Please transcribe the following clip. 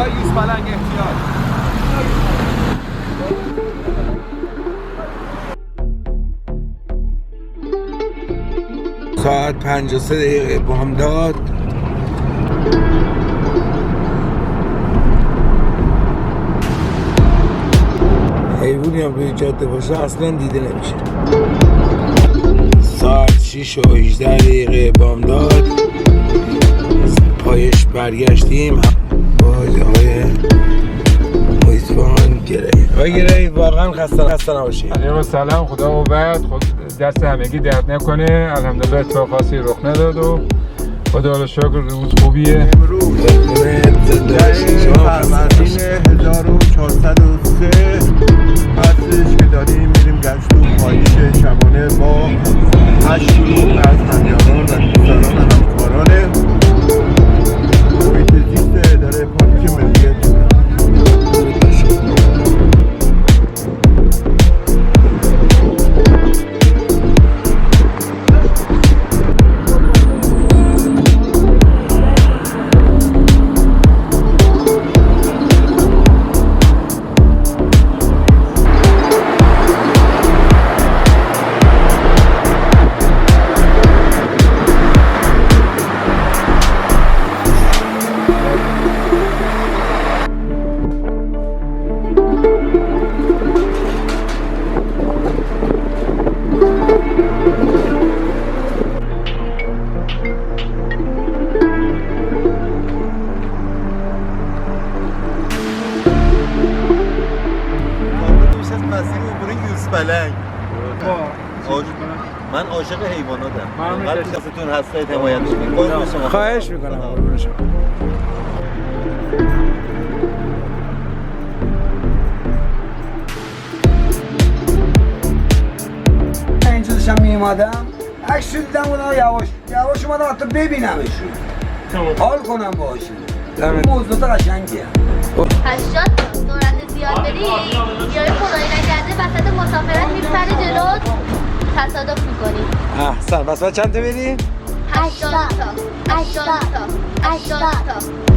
های یوز پلنگ احتیاط. ساعت 53 بامداد. حیوانی هم روی جاده باشه اصلا دیده نمیشه. ساعت 6 و 18 دقیقه بامداد پایش برگشتیم با آقای اصفهان گری. آقای گری واقعا خسته نباشید. علیکم سلام، خدا قوت، خود دست همگی درد نکنه. الحمدلله اتفاق خاصی رخ نداد و خدا رو شکر روز خوبیه. امروز فروردین 1403 هستش که داریم میریم گشت و پاییش شبانه با 8 گروه از همیانان و دوستداران همکاران محیط زیست اداره پارک ملی تهران. پلنگ من عاشق حیواناتم. هر کستون هستید حمایتش میکنم. خواهش میکنم. اینجا داشتم میومدم عکس دیدم بودم یواش اومدم حتی ببینمشون حال کنم باشون. موضوعات قشنگیه. 80 سرعت زیاد بری یا خدایی نکرده وسط مسافرت میپره جلوت تصادف میکنی. احسن. بس چند تا بریم؟ 80 تا 80 تا 80 تا